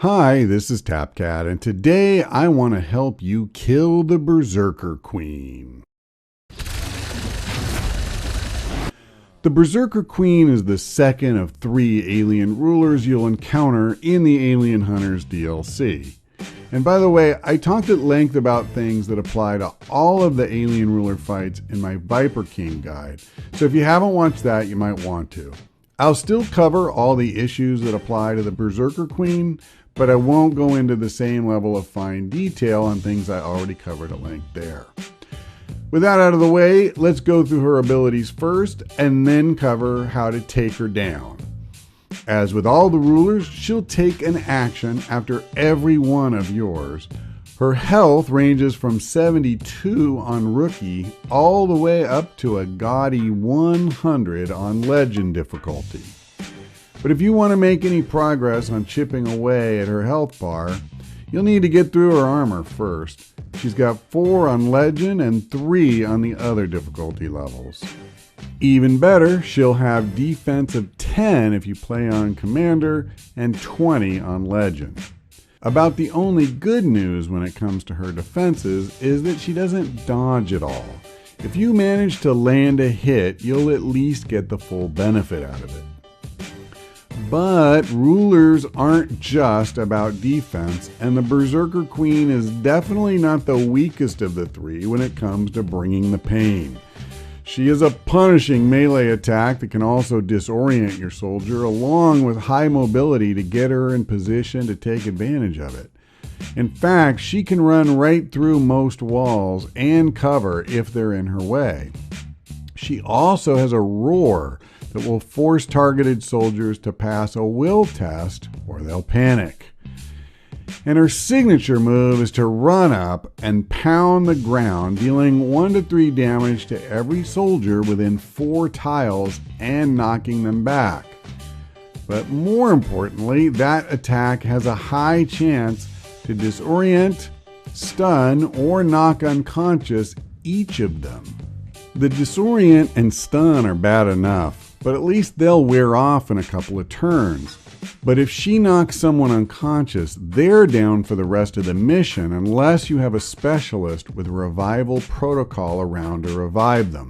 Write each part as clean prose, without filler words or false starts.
Hi, this is TapCat, and today I want to help you kill the Berserker Queen. The Berserker Queen is the second of 3 alien rulers you'll encounter in the Alien Hunters DLC. And by the way, I talked at length about things that apply to all of the alien ruler fights in my Viper King guide, so if you haven't watched that, you might want to. I'll still cover all the issues that apply to the Berserker Queen, but I won't go into the same level of fine detail on things I already covered at length there. With that out of the way, let's go through her abilities first and then cover how to take her down. As with all the rulers, she'll take an action after every one of yours. Her health ranges from 72 on Rookie all the way up to a gaudy 100 on Legend difficulty. But if you want to make any progress on chipping away at her health bar, you'll need to get through her armor first. She's got 4 on Legend and 3 on the other difficulty levels. Even better, she'll have defense of 10 if you play on Commander and 20 on Legend. About the only good news when it comes to her defenses is that she doesn't dodge at all. If you manage to land a hit, you'll at least get the full benefit out of it. But rulers aren't just about defense, and the Berserker Queen is definitely not the weakest of the 3 when it comes to bringing the pain. She is a punishing melee attack that can also disorient your soldier, along with high mobility to get her in position to take advantage of it. In fact, she can run right through most walls and cover if they're in her way. She also has a roar that will force targeted soldiers to pass a will test or they'll panic. And her signature move is to run up and pound the ground, dealing 1 to 3 damage to every soldier within 4 tiles and knocking them back. But more importantly, that attack has a high chance to disorient, stun, or knock unconscious each of them. The disorient and stun are bad enough, but at least they'll wear off in a couple of turns. But if she knocks someone unconscious, they're down for the rest of the mission unless you have a specialist with revival protocol around to revive them.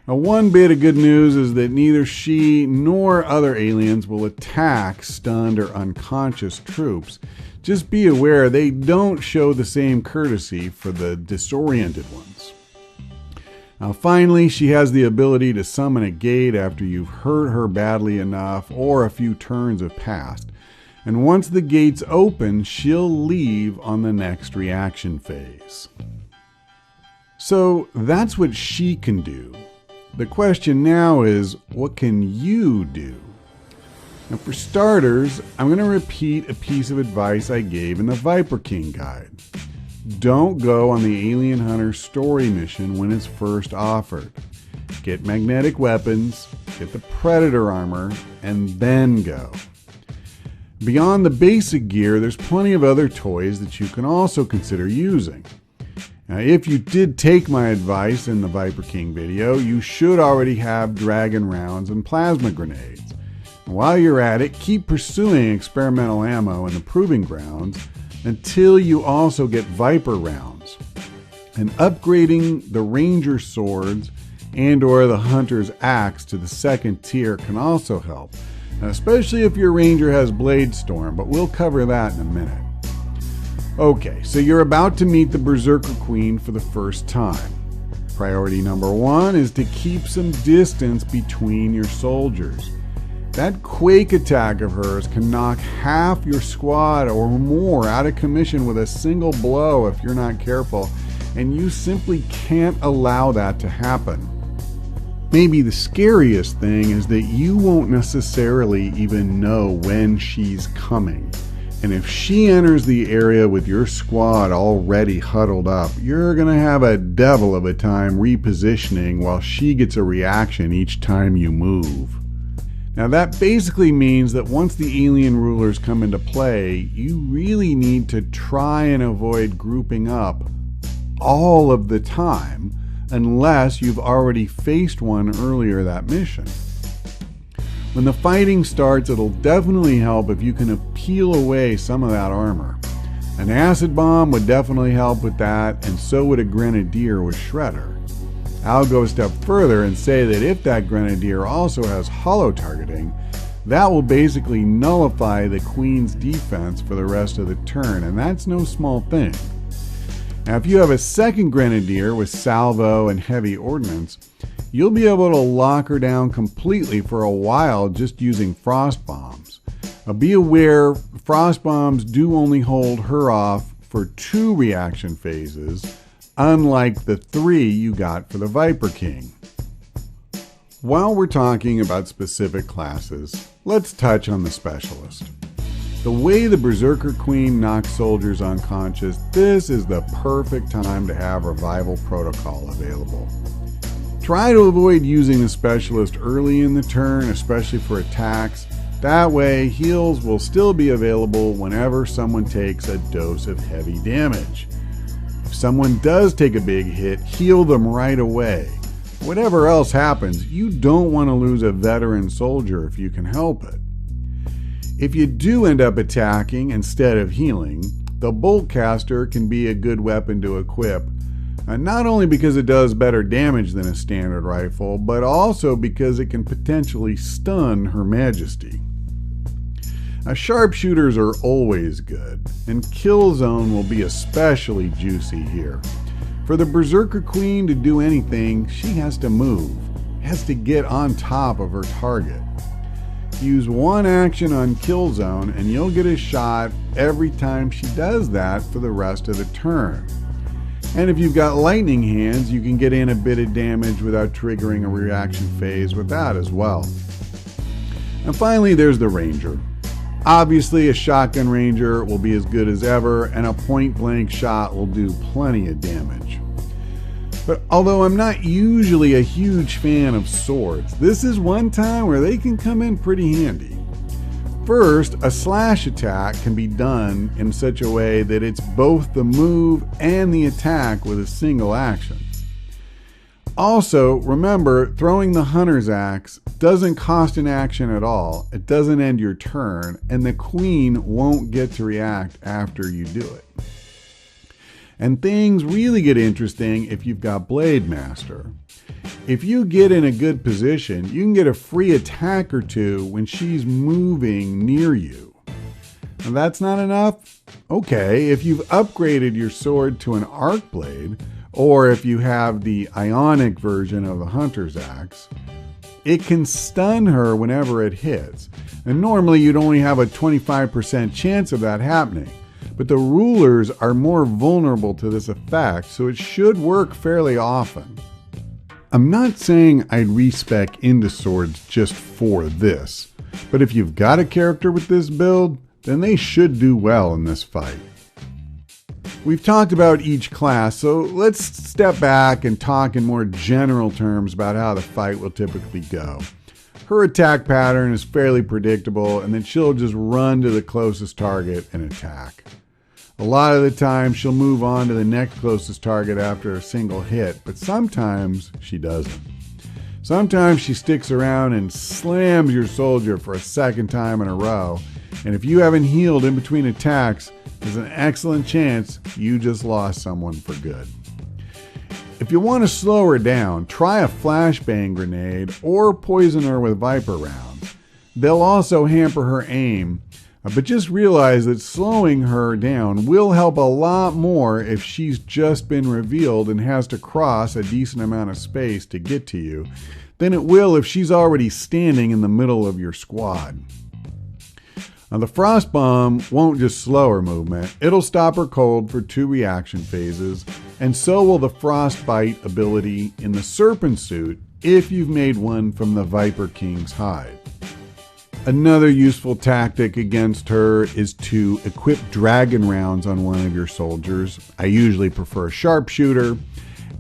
Now, one bit of good news is that neither she nor other aliens will attack stunned or unconscious troops. Just be aware they don't show the same courtesy for the disoriented ones. Now finally, she has the ability to summon a gate after you've hurt her badly enough or a few turns have passed. And once the gate's open, she'll leave on the next reaction phase. So that's what she can do. The question now is, what can you do? Now for starters, I'm going to repeat a piece of advice I gave in the Viper King guide. Don't go on the Alien Hunter story mission when it's first offered. Get magnetic weapons, get the Predator armor, and then go. Beyond the basic gear, there's plenty of other toys that you can also consider using. Now, if you did take my advice in the Viper King video, you should already have dragon rounds and plasma grenades. And while you're at it, keep pursuing experimental ammo in the proving grounds until you also get Viper rounds. And upgrading the Ranger swords and or the Hunter's axe to the 2nd tier can also help, now, especially if your Ranger has Blade Storm, but we'll cover that in a minute. Okay, so you're about to meet the Berserker Queen for the first time. Priority number 1 is to keep some distance between your soldiers. That quake attack of hers can knock half your squad or more out of commission with a single blow if you're not careful, and you simply can't allow that to happen. Maybe the scariest thing is that you won't necessarily even know when she's coming. And if she enters the area with your squad already huddled up, you're going to have a devil of a time repositioning while she gets a reaction each time you move. Now that basically means that once the alien rulers come into play, you really need to try and avoid grouping up all of the time unless you've already faced one earlier that mission. When the fighting starts, it'll definitely help if you can peel away some of that armor. An acid bomb would definitely help with that, and so would a grenadier with Shredder. I'll go a step further and say that if that grenadier also has hollow targeting, that will basically nullify the Queen's defense for the rest of the turn, and that's no small thing. Now, if you have a second grenadier with salvo and heavy ordnance, you'll be able to lock her down completely for a while just using frost bombs. Be aware, frost bombs do only hold her off for 2 reaction phases, unlike the 3 you got for the Viper King. While we're talking about specific classes, let's touch on the specialist. The way the Berserker Queen knocks soldiers unconscious, this is the perfect time to have Revival Protocol available. Try to avoid using the specialist early in the turn, especially for attacks. That way, heals will still be available whenever someone takes a dose of heavy damage. If someone does take a big hit, heal them right away. Whatever else happens, you don't want to lose a veteran soldier if you can help it. If you do end up attacking instead of healing, the Boltcaster can be a good weapon to equip, not only because it does better damage than a standard rifle, but also because it can potentially stun Her Majesty. Sharpshooters are always good, and Kill Zone will be especially juicy here. For the Berserker Queen to do anything, she has to move, has to get on top of her target. Use one action on Kill Zone and you'll get a shot every time she does that for the rest of the turn. And if you've got lightning hands, you can get in a bit of damage without triggering a reaction phase with that as well. And finally, there's the Ranger. Obviously, a shotgun Ranger will be as good as ever, and a point-blank shot will do plenty of damage. But although I'm not usually a huge fan of swords, this is one time where they can come in pretty handy. First, a slash attack can be done in such a way that it's both the move and the attack with a single action. Also, remember, throwing the Hunter's Axe doesn't cost an action at all, it doesn't end your turn, and the Queen won't get to react after you do it. And things really get interesting if you've got Blade Master. If you get in a good position, you can get a free attack or 2 when she's moving near you. Now that's not enough? Okay, if you've upgraded your sword to an arc blade, or if you have the ionic version of the Hunter's Axe, it can stun her whenever it hits. And normally you'd only have a 25% chance of that happening. But the rulers are more vulnerable to this effect, so it should work fairly often. I'm not saying I'd respec into swords just for this, but if you've got a character with this build, then they should do well in this fight. We've talked about each class, so let's step back and talk in more general terms about how the fight will typically go. Her attack pattern is fairly predictable, and then she'll just run to the closest target and attack. A lot of the time, she'll move on to the next closest target after a single hit, but sometimes she doesn't. Sometimes she sticks around and slams your soldier for a second time in a row, and if you haven't healed in between attacks, there's an excellent chance you just lost someone for good. If you want to slow her down, try a flashbang grenade or poison her with Viper rounds. They'll also hamper her aim, but just realize that slowing her down will help a lot more if she's just been revealed and has to cross a decent amount of space to get to you than it will if she's already standing in the middle of your squad. Now, the Frost Bomb won't just slow her movement, it'll stop her cold for 2 reaction phases, and so will the Frostbite ability in the Serpent Suit if you've made one from the Viper King's hide. Another useful tactic against her is to equip dragon rounds on one of your soldiers. I usually prefer a sharpshooter,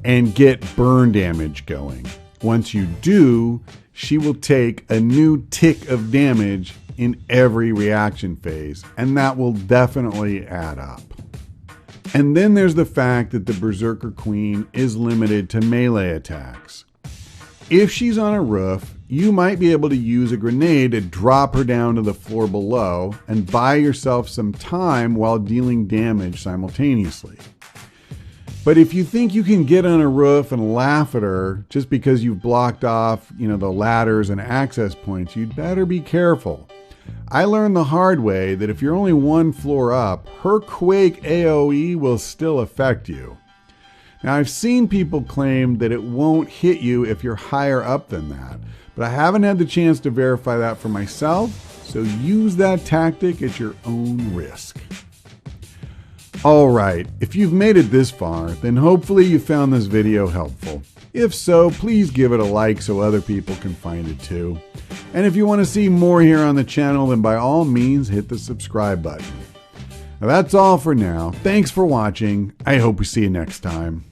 and get burn damage going. Once you do, she will take a new tick of damage in every reaction phase, and that will definitely add up. And then there's the fact that the Berserker Queen is limited to melee attacks. If she's on a roof, you might be able to use a grenade to drop her down to the floor below and buy yourself some time while dealing damage simultaneously. But if you think you can get on a roof and laugh at her just because you've blocked off, the ladders and access points, you'd better be careful. I learned the hard way that if you're only one floor up, her Quake AoE will still affect you. Now, I've seen people claim that it won't hit you if you're higher up than that, but I haven't had the chance to verify that for myself, so use that tactic at your own risk. Alright, if you've made it this far, then hopefully you found this video helpful. If so, please give it a like so other people can find it too. And if you want to see more here on the channel, then by all means hit the subscribe button. Now that's all for now. Thanks for watching. I hope we see you next time.